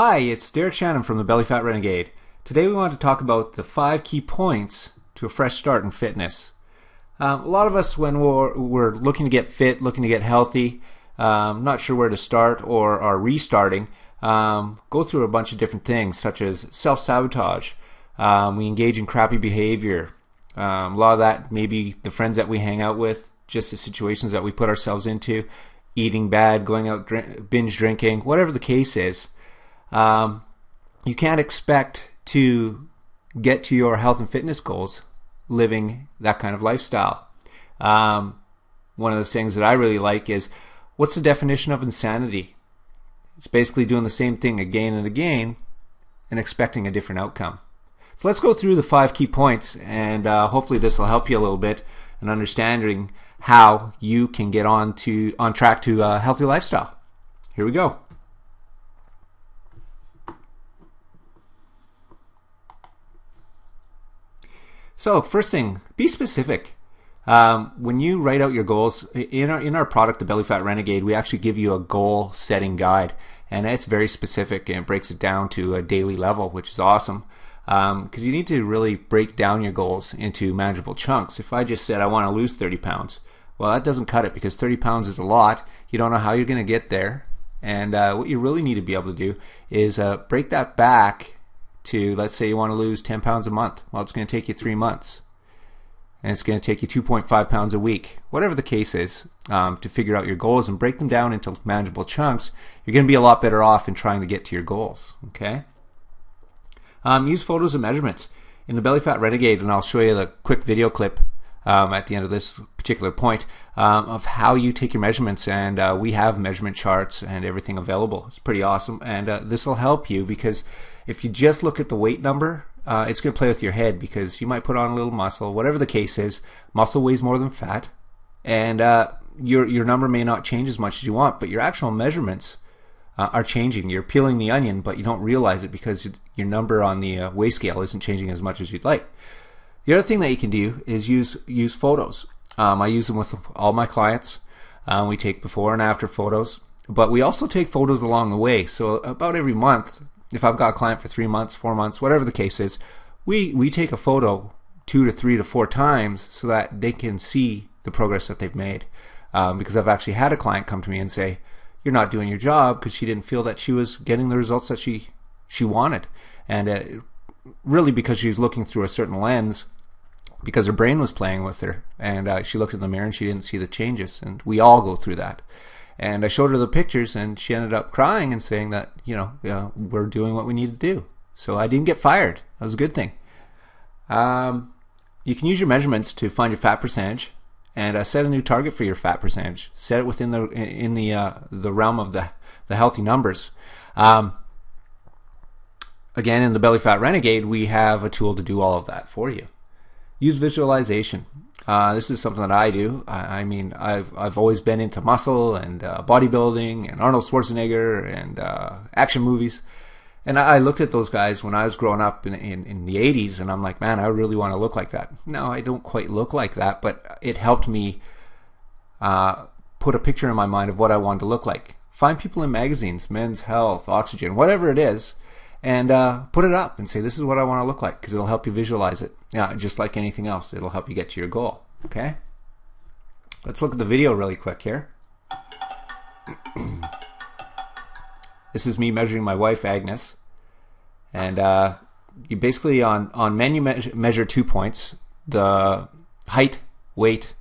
Hi, it's Derek Shannon from the Fat Renegade. Today we want to talk about the 5 key points to a fresh start in fitness. A lot of us, when we're looking to get fit, looking to get healthy, not sure where to start or are restarting, go through a bunch of different things such as self-sabotage. We engage in crappy behavior. A lot of that maybe the friends that we hang out with, just the situations that we put ourselves into, eating bad, going out binge drinking, whatever the case is. You can't expect to get to your health and fitness goals living that kind of lifestyle. One of those things that I really like is, what's the definition of insanity? It's basically doing the same thing again and again and expecting a different outcome. So let's go through the 5 key points, and hopefully this will help you a little bit in understanding how you can get on track to a healthy lifestyle. Here we go. So first thing, be specific. When you write out your goals, in our product, the Belly Fat Renegade, we actually give you a goal setting guide, and it's very specific and it breaks it down to a daily level, which is awesome. Because you need to really break down your goals into manageable chunks. If I just said I want to lose 30 pounds, well, that doesn't cut it, because 30 pounds is a lot. You don't know how you're going to get there, and what you really need to be able to do is break that back to, let's say you want to lose 10 pounds a month. Well, it's going to take you 3 months, and it's going to take you 2.5 pounds a week. Whatever the case is, to figure out your goals and break them down into manageable chunks, you're going to be a lot better off in trying to get to your goals. Okay. Use photos and measurements. In the Belly Fat Renegade, and I'll show you the quick video clip at the end of this particular point, of how you take your measurements, and we have measurement charts and everything available. It's pretty awesome, and this will help you, because if you just look at the weight number, it's going to play with your head, because you might put on a little muscle. Whatever the case is, muscle weighs more than fat, and your number may not change as much as you want, but your actual measurements are changing. You're peeling the onion, but you don't realize it because your number on the weigh scale isn't changing as much as you'd like. The other thing that you can do is use photos. I use them with all my clients. We take before and after photos, but we also take photos along the way. So about every month, if I've got a client for 3 months, 4 months, whatever the case is, we take a photo 2 to 3 to 4 times so that they can see the progress that they've made. Because I've actually had a client come to me and say, "You're not doing your job," because she didn't feel that she was getting the results that she wanted, and really because she was looking through a certain lens, because her brain was playing with her, and she looked in the mirror and she didn't see the changes. And we all go through that. And I showed her the pictures, and she ended up crying and saying that, we're doing what we need to do. So I didn't get fired. That was a good thing. You can use your measurements to find your fat percentage, and set a new target for your fat percentage. Set it within the realm of the healthy numbers. Again, in the Belly Fat Renegade, we have a tool to do all of that for you. Use visualization. This is something that I do. I've always been into muscle and bodybuilding and Arnold Schwarzenegger and action movies. And I looked at those guys when I was growing up in the 80s, and I'm like, man, I really want to look like that. No, I don't quite look like that, but it helped me put a picture in my mind of what I wanted to look like. Find people in magazines, Men's Health, Oxygen, whatever it is, and put it up and say, this is what I want to look like, because it'll help you visualize it. Yeah, just like anything else, it'll help you get to your goal. Okay? Let's look at the video really quick here. This is me measuring my wife, Agnes. And you basically, on men, you measure 2 points: the height, weight,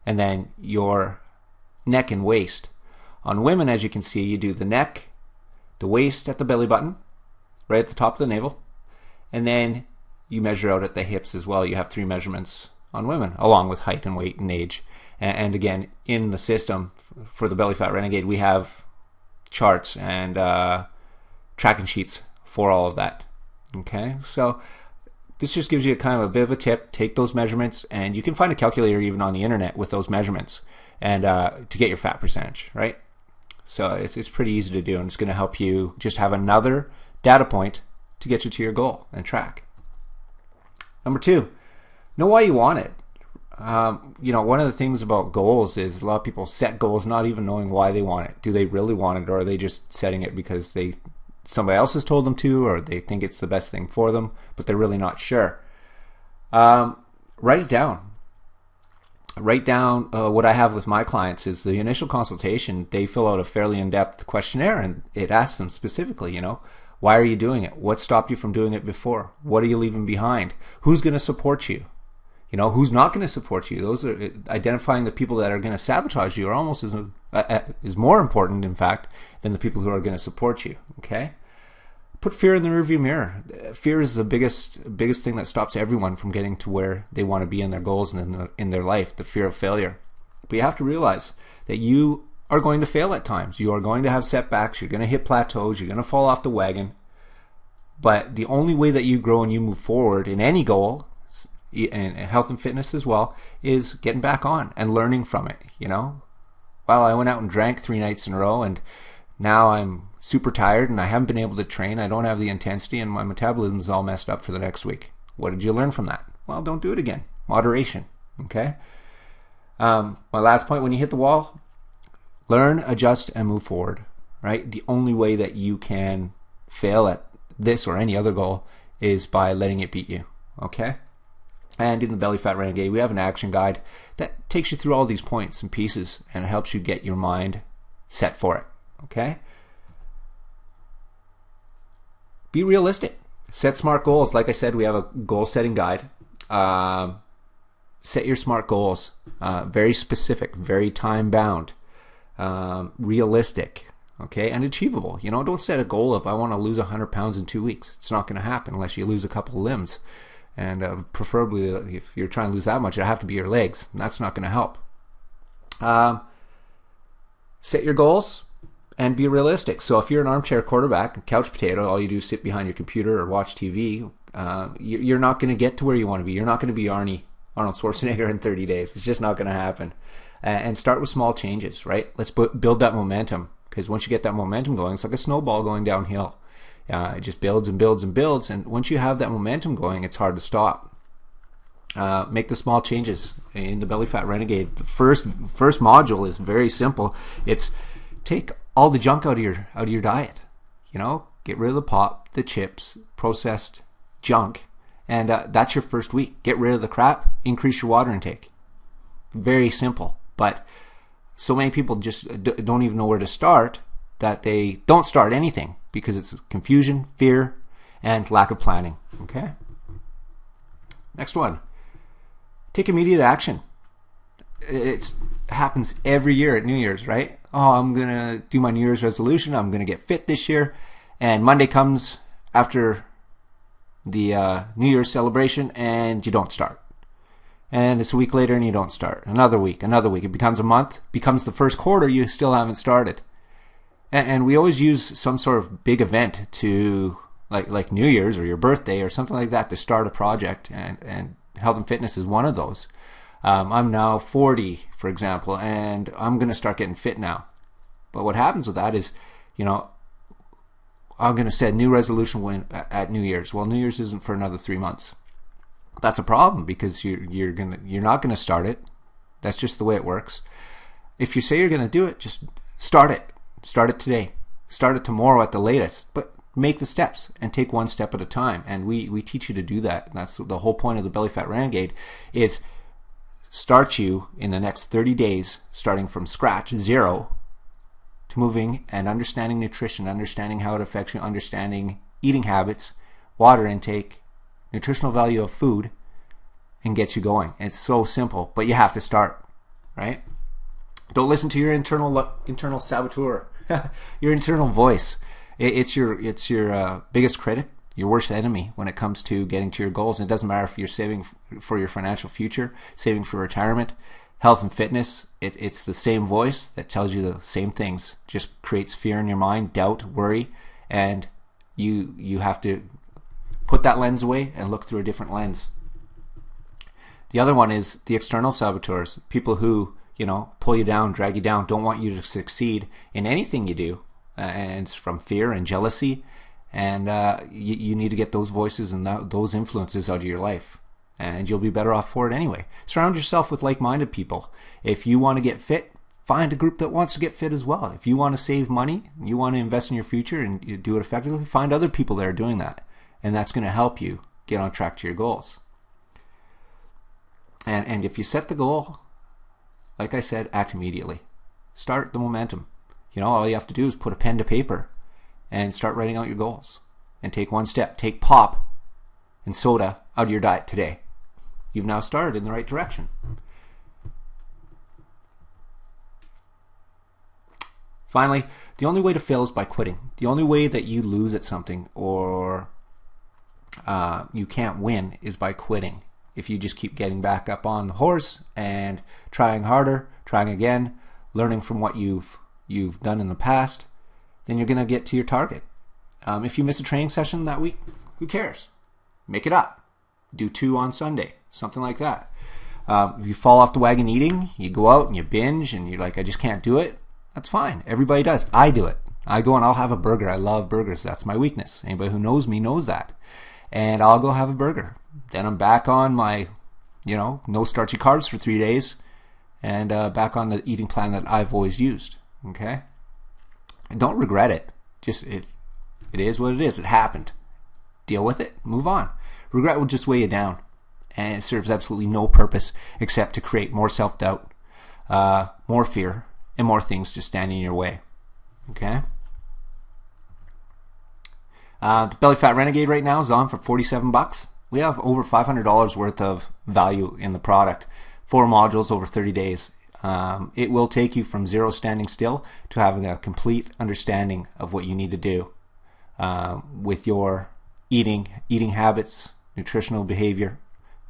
and then your neck and waist. On women, as you can see, you do the neck, the waist at the belly button, right at the top of the navel, and then you measure out at the hips as well. You have 3 measurements on women, along with height and weight and age. And again, in the system for the Belly Fat Renegade, we have charts and tracking sheets for all of that. Okay, so this just gives you kind of a bit of a tip. Take those measurements, and you can find a calculator even on the internet with those measurements, and to get your fat percentage, right? So it's pretty easy to do, and it's going to help you just have another data point to get you to your goal and track. Number 2, know why you want it. One of the things about goals is a lot of people set goals not even knowing why they want it. Do they really want it, or are they just setting it because they somebody else has told them to, or they think it's the best thing for them, but they're really not sure. Write it down. Write down what I have with my clients is the initial consultation. They fill out a fairly in-depth questionnaire, and it asks them specifically, why are you doing it? What stopped you from doing it before? What are you leaving behind? Who's going to support you? Who's not going to support you? Those are identifying the people that are going to sabotage you are almost is more important, in fact, than the people who are going to support you. Okay? Put fear in the rearview mirror. Fear is the biggest thing that stops everyone from getting to where they want to be in their goals and in their life, the fear of failure. But you have to realize that you are going to fail at times. You are going to have setbacks. You're going to hit plateaus. You're going to fall off the wagon. But the only way that you grow and you move forward in any goal, and health and fitness as well, is getting back on and learning from it. Well, I went out and drank 3 nights in a row, and now I'm super tired and I haven't been able to train. I don't have the intensity, and my metabolism is all messed up for the next week. What did you learn from that? Well, don't do it again. Moderation. Okay. My last point: when you hit the wall, learn, adjust, and move forward. Right. The only way that you can fail at this or any other goal is by letting it beat you. Okay. And in the Belly Fat Renegade, we have an action guide that takes you through all these points and pieces and helps you get your mind set for it. Okay? Be realistic. Set smart goals. Like I said, we have a goal setting guide. Set your smart goals. Very specific, very time bound, realistic, okay, and achievable. Don't set a goal of I want to lose 100 pounds in 2 weeks. It's not going to happen unless you lose a couple of limbs. And preferably, if you're trying to lose that much, it'll have to be your legs. That's not going to help. Set your goals and be realistic. So if you're an armchair quarterback, a couch potato, all you do is sit behind your computer or watch TV, you're not going to get to where you want to be. You're not going to be Arnold Schwarzenegger in 30 days. It's just not going to happen. And start with small changes, right? Let's build that momentum, because once you get that momentum going, it's like a snowball going downhill. It just builds and builds and builds, and once you have that momentum going, it's hard to stop. Make the small changes in the Belly Fat Renegade. The first module is very simple. It's take all the junk out of your diet. Get rid of the pop, the chips, processed junk, and that's your first week. Get rid of the crap. Increase your water intake. Very simple, but so many people just don't even know where to start that they don't start anything, because it's confusion, fear, and lack of planning. Okay? Next one. Take immediate action. It happens every year at New Year's, right? Oh, I'm going to do my New Year's resolution. I'm going to get fit this year. And Monday comes after the New Year's celebration, and you don't start. And it's a week later and you don't start. Another week. It becomes a month, becomes the first quarter, you still haven't started. And we always use some sort of big event to, like New Year's or your birthday or something like that, to start a project. And health and fitness is one of those. I'm now 40, for example, and I'm going to start getting fit now. But what happens with that is, I'm going to set a new resolution at New Year's. Well, New Year's isn't for another 3 months. That's a problem, because you're not going to start it. That's just the way it works. If you say you're going to do it, just start it. Start it today. Start it tomorrow at the latest. But make the steps and take one step at a time. And we teach you to do that. That's the whole point of the Belly Fat Renegade, is start you in the next 30 days, starting from scratch, zero, to moving and understanding nutrition, understanding how it affects you, understanding eating habits, water intake, nutritional value of food, and get you going. It's so simple, but you have to start, right? Don't listen to your internal saboteur, your internal voice. It's your biggest critic, your worst enemy when it comes to getting to your goals. And it doesn't matter if you're saving for your financial future, saving for retirement, health and fitness. It's the same voice that tells you the same things. Just creates fear in your mind, doubt, worry, and you have to put that lens away and look through a different lens. The other one is the external saboteurs, people who pull you down, drag you down, don't want you to succeed in anything you do, and it's from fear and jealousy. And you need to get those voices and those influences out of your life, and you'll be better off for it anyway. Surround yourself with like-minded people. If you want to get fit, find a group that wants to get fit as well. If you want to save money, you want to invest in your future and you do it effectively, find other people that are doing that. And that's going to help you get on track to your goals. And if you set the goal, like I said, act immediately. Start the momentum. You know, all you have to do is put a pen to paper and start writing out your goals. And take one step. Take pop and soda out of your diet today. You've now started in the right direction. Finally, the only way to fail is by quitting. The only way that you lose at something or you can't win is by quitting. If you just keep getting back up on the horse and trying harder, trying again, learning from what you've done in the past, then you're going to get to your target. If you miss a training session that week, who cares? Make it up. Do 2 on Sunday, something like that. If you fall off the wagon eating, you go out and you binge and you're like, I just can't do it. That's fine. Everybody does. I do it. I go and I'll have a burger. I love burgers. That's my weakness. Anybody who knows me knows that. And I'll go have a burger. Then I'm back on my, no starchy carbs for 3 days and back on the eating plan that I've always used. Okay? And don't regret it. Just, it is what it is. It happened. Deal with it. Move on. Regret will just weigh you down. And it serves absolutely no purpose except to create more self-doubt, more fear, and more things just standing in your way. Okay? The Belly Fat Renegade right now is on for $47. We have over $500 worth of value in the product. 4 modules over 30 days. It will take you from zero standing still to having a complete understanding of what you need to do with your eating habits, nutritional behavior,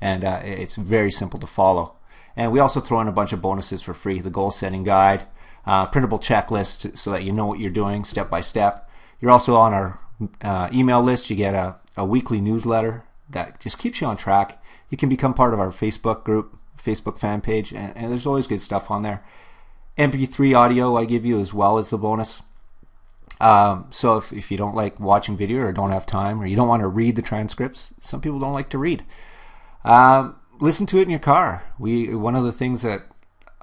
and it's very simple to follow. And we also throw in a bunch of bonuses for free. The goal setting guide, printable checklist so that you know what you're doing step by step. You're also on our email list. You get a weekly newsletter that just keeps you on track. You can become part of our Facebook group, Facebook fan page, and there's always good stuff on there. MP3 audio I give you as well as the bonus. So if you don't like watching video or don't have time or you don't want to read the transcripts, some people don't like to read. Listen to it in your car. One of the things that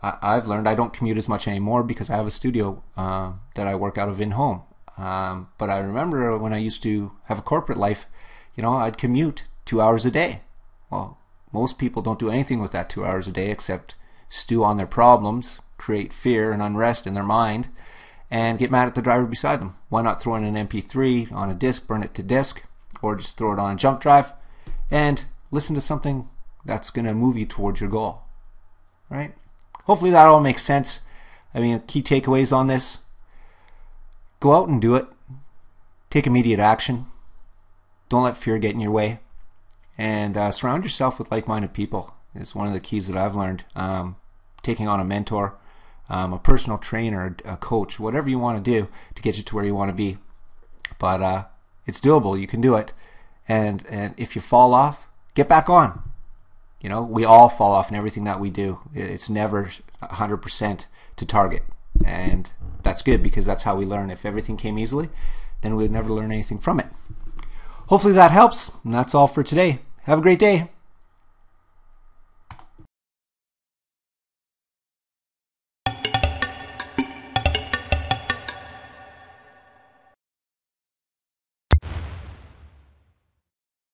I've learned, I don't commute as much anymore because I have a studio that I work out of in-home. But I remember when I used to have a corporate life, I'd commute 2 hours a day. Well, most people don't do anything with that 2 hours a day except stew on their problems, create fear and unrest in their mind, and get mad at the driver beside them. Why not throw in an MP3 on a disc, burn it to disk, or just throw it on a jump drive and listen to something that's going to move you towards your goal, right? Hopefully that all makes sense. I mean, key takeaways on this: go out and do it. Take immediate action. Don't let fear get in your way. And surround yourself with like-minded people. It's one of the keys that I've learned. Taking on a mentor, a personal trainer, a coach, whatever you want to do to get you to where you want to be. But it's doable. You can do it. And if you fall off, get back on. We all fall off in everything that we do. It's never 100% to target. And that's good because that's how we learn. If everything came easily, then we'd never learn anything from it. Hopefully that helps. And that's all for today. Have a great day.